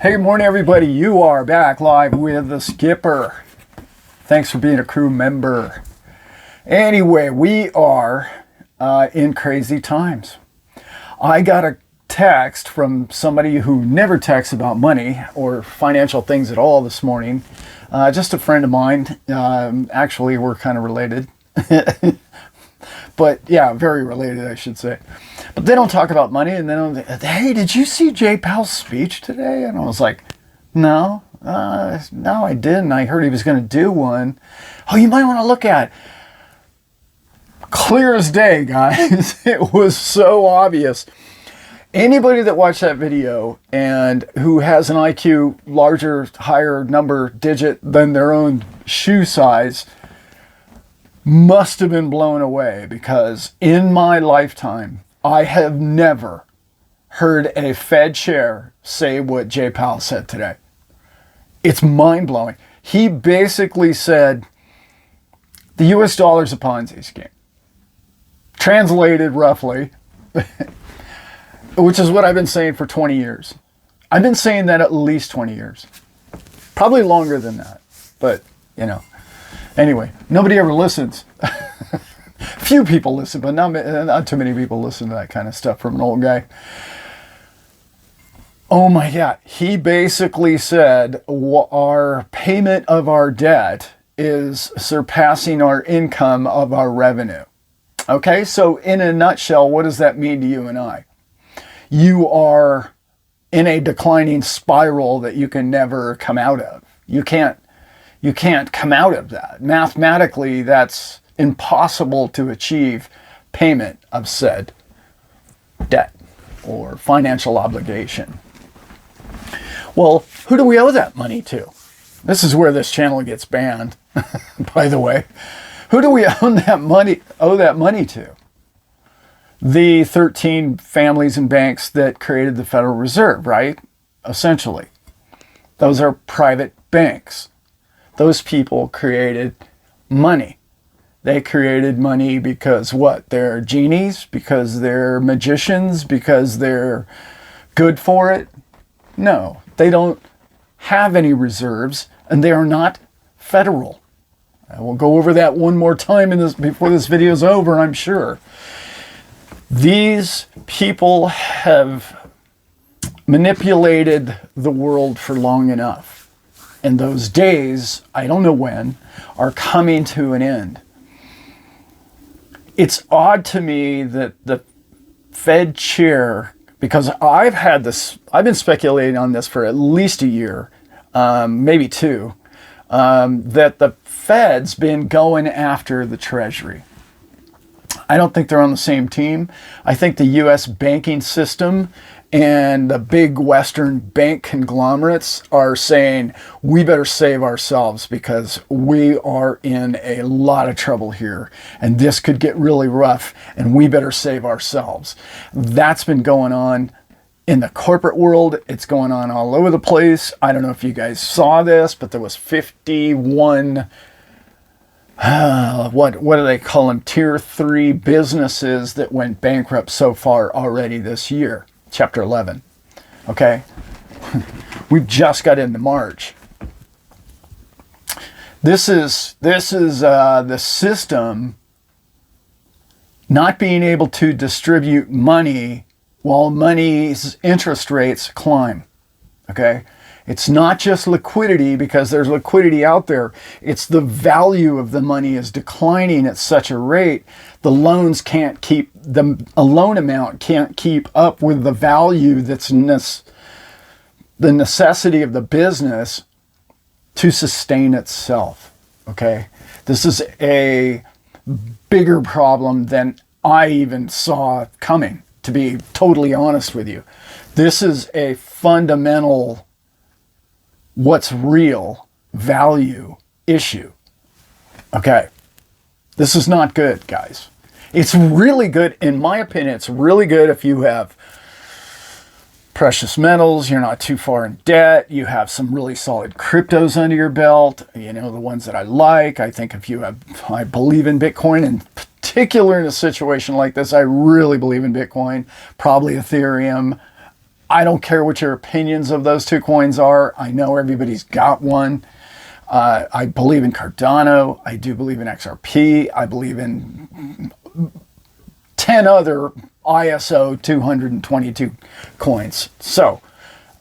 Hey, good morning, everybody. You are back live with the Skipper. Thanks for being a crew member. Anyway, we are in crazy times. I got a text from somebody who never texts about money or financial things at all this morning. Just a friend of mine. Actually, we're kind of related. But yeah, very related, I should say. But they don't talk about money, and then, hey, did you see Jay Powell's speech today? And I was like, no, I didn't. I heard he was going to do one. Oh, you might want to look at it. Clear as day, guys. It was so obvious. Anybody that watched that video and who has an IQ larger, higher number digit than their own shoe size must have been blown away, because in my lifetime, I have never heard a Fed chair say what Jay Powell said today. It's mind-blowing. He basically said the US dollar is a Ponzi scheme. Translated roughly, which is what I've been saying for 20 years. I've been saying that at least 20 years. Probably longer than that, but you know. Anyway, nobody ever listens. Few people listen, but not too many people listen to that kind of stuff from an old guy. Oh my God. He basically said our payment of our debt is surpassing our income of our revenue. Okay, so in a nutshell, what does that mean to you and I? You are in a declining spiral that you can never come out of. You can't come out of that. Mathematically, that's impossible to achieve payment of said debt or financial obligation. Well, who do we owe that money to? This is where this channel gets banned, by the way. Who do we owe that money to? The 13 families and banks that created the Federal Reserve, right? Essentially. Those are private banks. Those people created money. They created money because what? They're genies? Because they're magicians? Because they're good for it? No, they don't have any reserves, and they are not federal. I will go over that one more time before this video is over, I'm sure. These people have manipulated the world for long enough. And those days, I don't know when, are coming to an end. It's odd to me that the Fed chair, because I've been speculating on this for at least a year, maybe two, that the Fed's been going after the Treasury. I don't think they're on the same team. I think the U.S. banking system and the big Western bank conglomerates are saying, we better save ourselves because we are in a lot of trouble here and this could get really rough and we better save ourselves. That's been going on in the corporate world. It's going on all over the place. I don't know if you guys saw this, but there was 51 what do they call them? Tier 3 businesses that went bankrupt so far already this year. Chapter 11. Okay? We've just got into March. This is the system not being able to distribute money while money's interest rates climb. Okay? It's not just liquidity, because there's liquidity out there. It's the value of the money is declining at such a rate. The loans can't keep, a loan amount can't keep up with the value that's the necessity of the business to sustain itself. Okay? This is a bigger problem than I even saw coming, to be totally honest with you. This is a fundamental what's real value issue. Okay. This is not good, guys. It's really good, in my opinion, it's really good if you have precious metals, you're not too far in debt, you have some really solid cryptos under your belt, you know, the ones that I like. I think if you have, I believe in Bitcoin, in particular in a situation like this, I really believe in Bitcoin, probably Ethereum. I don't care what your opinions of those two coins are. I know everybody's got one. I believe in Cardano. I do believe in XRP. I believe in 10 other ISO 222 coins. So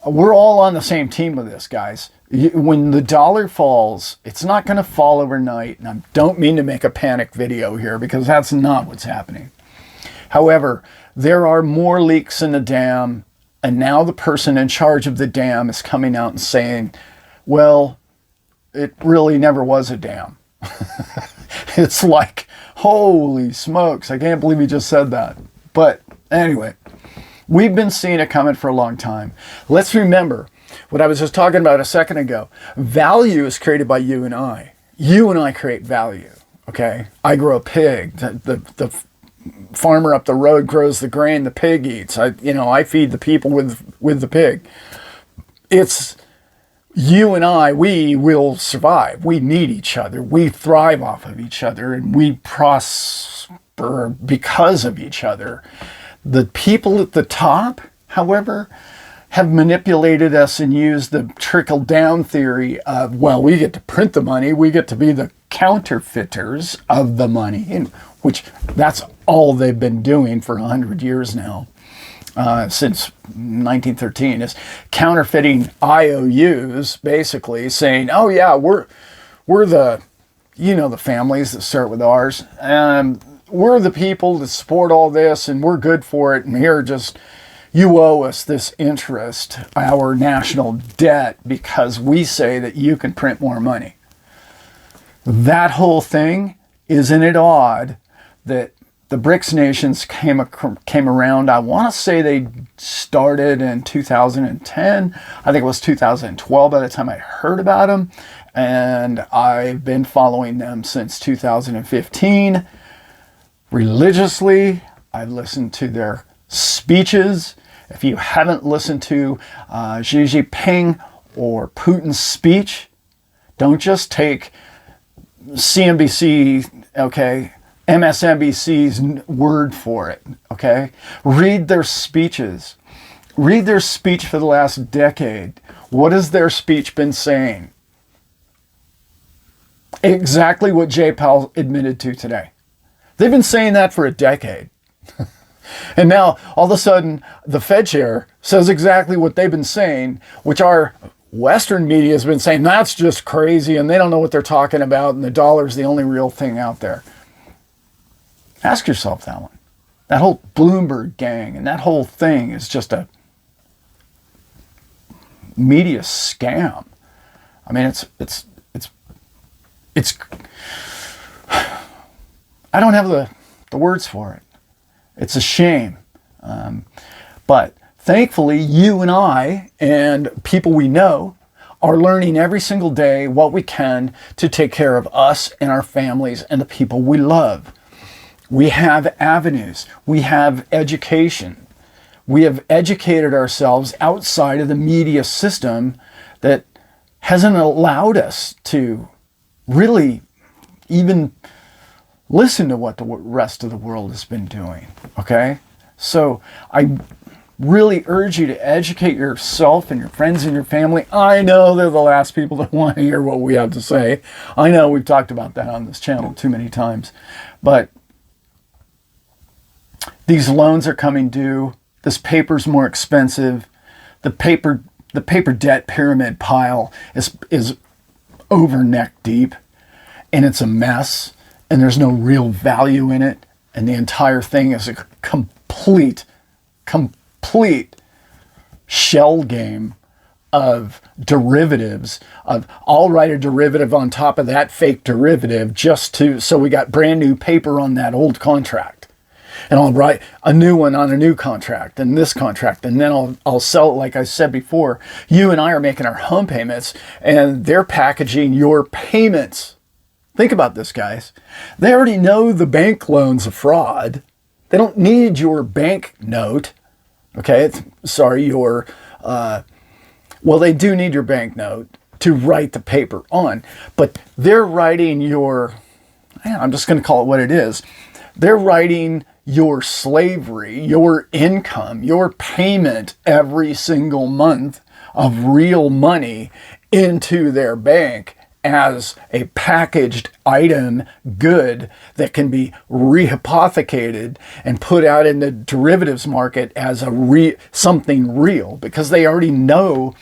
we're all on the same team with this, guys. When the dollar falls, it's not going to fall overnight. And I don't mean to make a panic video here because that's not what's happening. However, there are more leaks in the dam. And now the person in charge of the dam is coming out and saying, well, it really never was a dam. It's like, holy smokes, I can't believe he just said that. But anyway, we've been seeing it coming for a long time. Let's remember what I was just talking about a second ago. Value is created by you and I. You and I create value, okay? I grow a pig. The farmer up the road grows the grain the pig eats. I feed the people with the pig. It's you and I, we will survive. We need each other. We thrive off of each other, and we prosper because of each other. The people at the top, however, have manipulated us and used the trickle-down theory of, well, we get to print the money, we get to be the counterfeiters of the money, which that's all they've been doing for 100 years now. Since 1913, is counterfeiting IOUs, basically saying, oh yeah, we're the, the families that start with ours, and we're the people that support all this, and we're good for it, and here just, you owe us this interest, our national debt, because we say that you can print more money. That whole thing, isn't it odd that the Brics nations came around? I want to say they started in 2010. I think it was 2012 by the time I heard about them. And I've been following them since 2015. Religiously, I've listened to their speeches. If you haven't listened to Xi Jinping or Putin's speech, don't just take CNBC, okay, MSNBC's word for it, okay? Read their speeches. Read their speech for the last decade. What has their speech been saying? Exactly what Jay Powell admitted to today. They've been saying that for a decade. And now, all of a sudden, the Fed chair says exactly what they've been saying, which our Western media has been saying, that's just crazy, and they don't know what they're talking about, and the dollar's the only real thing out there. Ask yourself that one. That whole Bloomberg gang and that whole thing is just a media scam. I mean, it's I don't have the words for it. It's a shame. But thankfully, you and I and people we know are learning every single day what we can to take care of us and our families and the people we love. We have avenues. We have education. We have educated ourselves outside of the media system that hasn't allowed us to really even listen to what the rest of the world has been doing, okay? So I really urge you to educate yourself and your friends and your family. I know they're the last people that want to hear what we have to say. I know we've talked about that on this channel too many times, but these loans are coming due. This paper's more expensive. The paper debt pyramid pile is over neck deep, and it's a mess, and there's no real value in it, and the entire thing is a complete shell game of derivatives. I'll write a derivative on top of that fake derivative so we got brand new paper on that old contract. And I'll write a new one on a new contract and this contract. And then I'll sell it like I said before. You and I are making our home payments and they're packaging your payments. Think about this, guys. They already know the bank loan's a fraud. They don't need your bank note. Okay, well, they do need your bank note to write the paper on. But they're writing I'm just going to call it what it is. They're writing your slavery, your income, your payment every single month of real money into their bank as a packaged item good that can be rehypothecated and put out in the derivatives market as something real, because they already know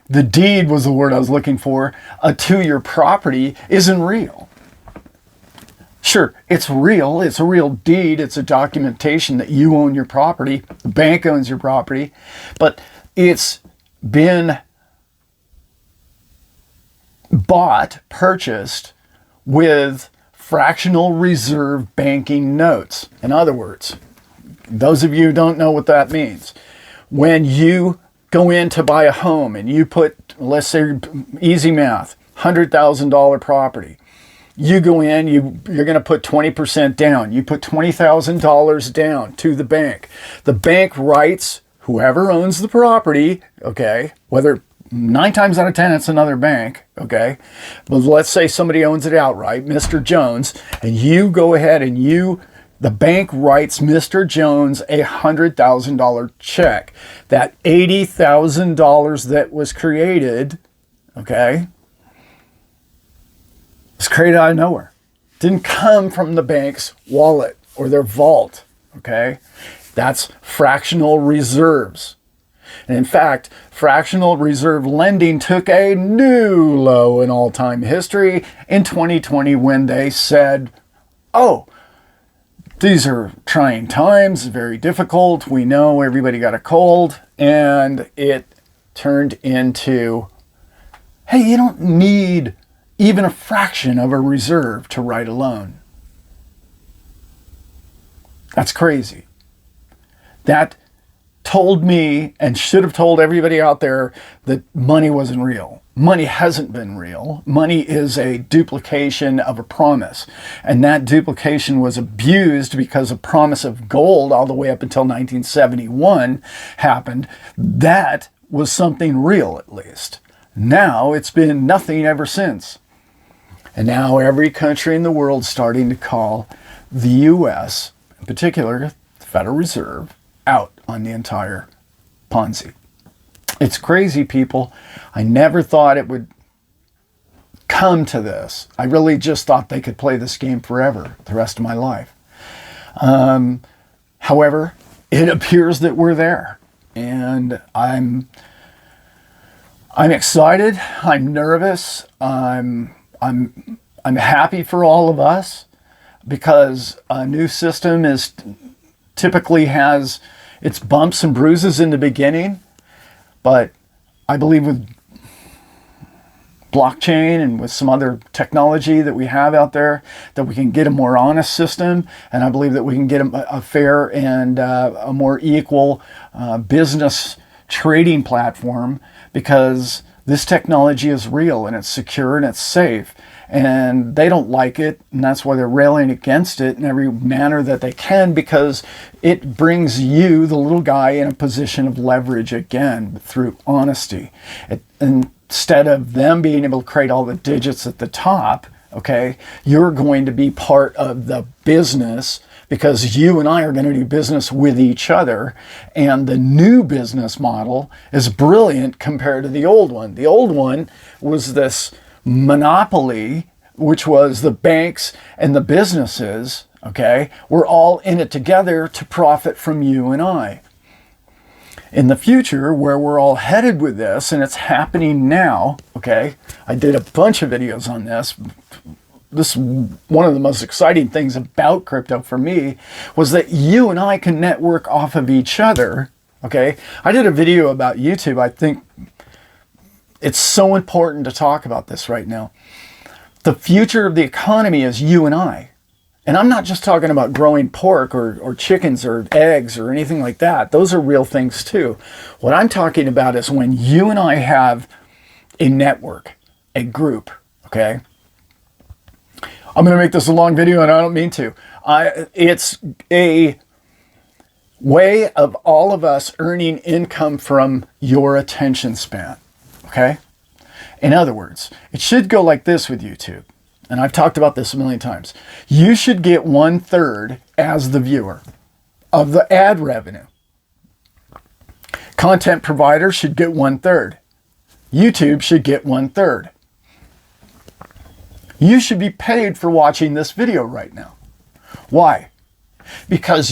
the deed was the word I was looking for, to your property isn't real. Sure, it's real. It's a real deed. It's a documentation that you own your property. The bank owns your property. But it's been bought, purchased with fractional reserve banking notes. In other words, those of you who don't know what that means, when you go in to buy a home and you put, let's say, easy math, $100,000 property. You go in, you're going to put 20% down. You put $20,000 down to the bank. The bank writes whoever owns the property, okay, whether 9 times out of 10 it's another bank, okay, but let's say somebody owns it outright, Mr. Jones, and you go ahead and the bank writes Mr. Jones a $100,000 check. That $80,000 that was created, okay, was created out of nowhere. Didn't come from the bank's wallet or their vault, okay? That's fractional reserves. And in fact, fractional reserve lending took a new low in all-time history in 2020 when they said, oh, these are trying times, very difficult. We know everybody got a cold. And it turned into, hey, you don't need even a fraction of a reserve to write a loan. That's crazy. That told me, and should have told everybody out there, that money wasn't real. Money hasn't been real. Money is a duplication of a promise. And that duplication was abused because a promise of gold all the way up until 1971 happened. That was something real, at least. Now it's been nothing ever since. And now every country in the world is starting to call the U.S., in particular, the Federal Reserve, out on the entire Ponzi. It's crazy, people. I never thought it would come to this. I really just thought they could play this game forever, the rest of my life. However, it appears that we're there. And I'm excited. I'm nervous. I'm happy for all of us, because a new system typically has its bumps and bruises in the beginning, but I believe with blockchain and with some other technology that we have out there, that we can get a more honest system, and I believe that we can get a fair and a more equal business trading platform, because this technology is real and it's secure and it's safe. And they don't like it, and that's why they're railing against it in every manner that they can, because it brings you, the little guy, in a position of leverage again through honesty. Instead of them being able to create all the digits at the top, okay, you're going to be part of the business, because you and I are going to do business with each other. And the new business model is brilliant compared to the old one. The old one was this monopoly, which was the banks and the businesses, okay, we're all in it together to profit from you and I. In the future, where we're all headed with this, and it's happening now, okay, I did a bunch of videos on this. This one of the most exciting things about crypto for me was that you and I can network off of each other, okay? I did a video about YouTube. I think it's so important to talk about this right now. The future of the economy is you and I. And I'm not just talking about growing pork or chickens or eggs or anything like that. Those are real things too. What I'm talking about is when you and I have a network, a group, okay? I'm going to make this a long video, and I don't mean to. It's a way of all of us earning income from your attention span. Okay? In other words, it should go like this with YouTube. and I've talked about this a million times, you should get 1/3 as the viewer of the ad revenue. Content providers should get 1/3. YouTube should get 1/3. You should be paid for watching this video right now. Why? Because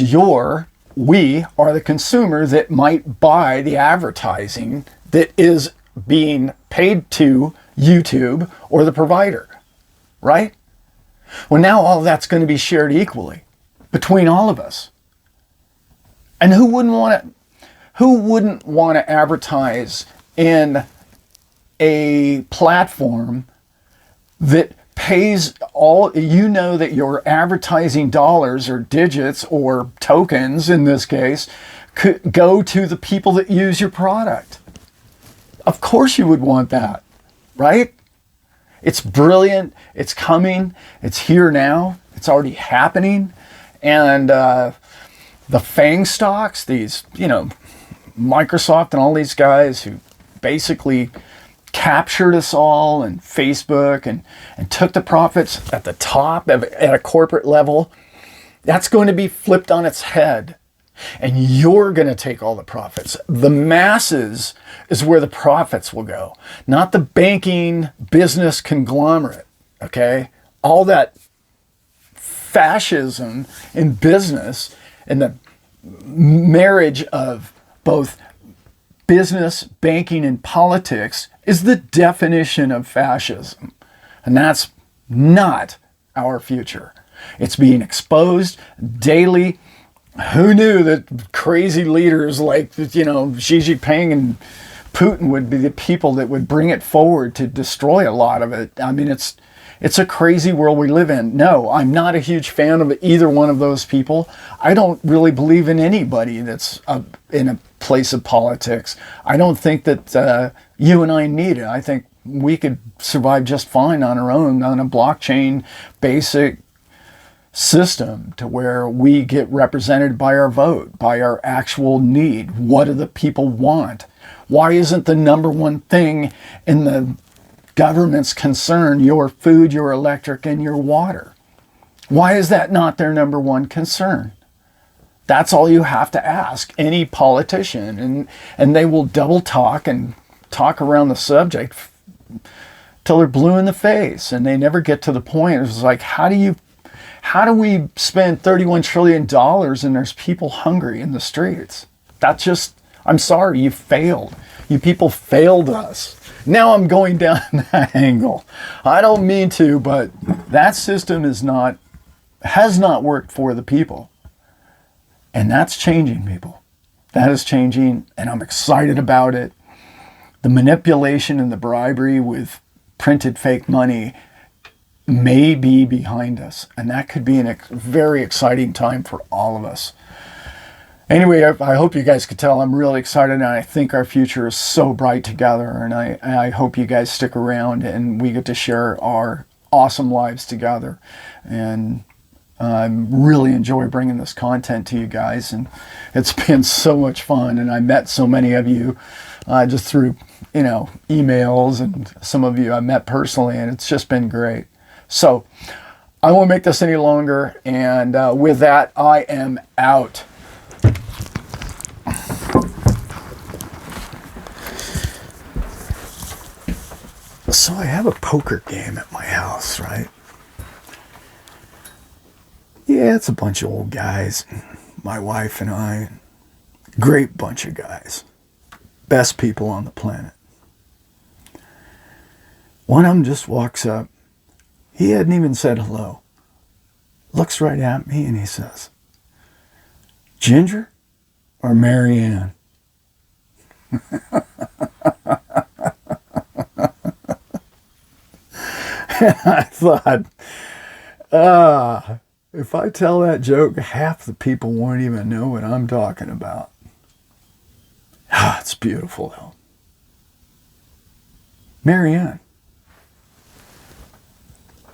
we are the consumer that might buy the advertising that is being paid to YouTube or the provider, right? Well, now all that's going to be shared equally between all of us. And who wouldn't want to advertise in a platform that pays all, you know, that your advertising dollars or digits or tokens in this case could go to the people that use your product? Of course you would want that, right? It's brilliant. It's coming. It's here now. It's already happening. And the FANG stocks, these, Microsoft and all these guys who basically captured us all, and Facebook, and took the profits at the top at a corporate level, that's going to be flipped on its head. And you're going to take all the profits. The masses is where the profits will go, not the banking business conglomerate, okay? All that fascism in business and the marriage of both business, banking, and politics is the definition of fascism. And that's not our future. It's being exposed daily. Who knew that crazy leaders like, Xi Jinping and Putin would be the people that would bring it forward to destroy a lot of it? I mean, it's a crazy world we live in. No, I'm not a huge fan of either one of those people. I don't really believe in anybody that's in a place of politics. I don't think that you and I need it. I think we could survive just fine on our own on a blockchain basic system to where we get represented by our vote, by our actual need. What do the people want? Why isn't the number one thing in the government's concern your food, your electric, and your water? Why is that not their number one concern? That's all you have to ask any politician, and they will double talk and talk around the subject till they're blue in the face, and they never get to the point. It's like, how do we spend $31 trillion and there's people hungry in the streets? That's just, I'm sorry, you failed. You people failed us. Now I'm going down that angle. I don't mean to, but that system has not worked for the people. And that's changing, people. That is changing, and I'm excited about it. The manipulation and the bribery with printed fake money may be behind us, and that could be a very exciting time for all of us. Anyway, I hope you guys could tell I'm really excited, and I think our future is so bright together, and I hope you guys stick around and we get to share our awesome lives together. And I really enjoy bringing this content to you guys, and it's been so much fun, and I met so many of you just through emails, and some of you I met personally, and it's just been great. So I won't make this any longer, and with that, I am out. So I have a poker game at my house, right? Yeah, it's a bunch of old guys. My wife and I, great bunch of guys. Best people on the planet. One of them just walks up. He hadn't even said hello. Looks right at me and he says, "Ginger or Marianne?" And I thought, if I tell that joke, half the people won't even know what I'm talking about. It's beautiful, though. Marianne.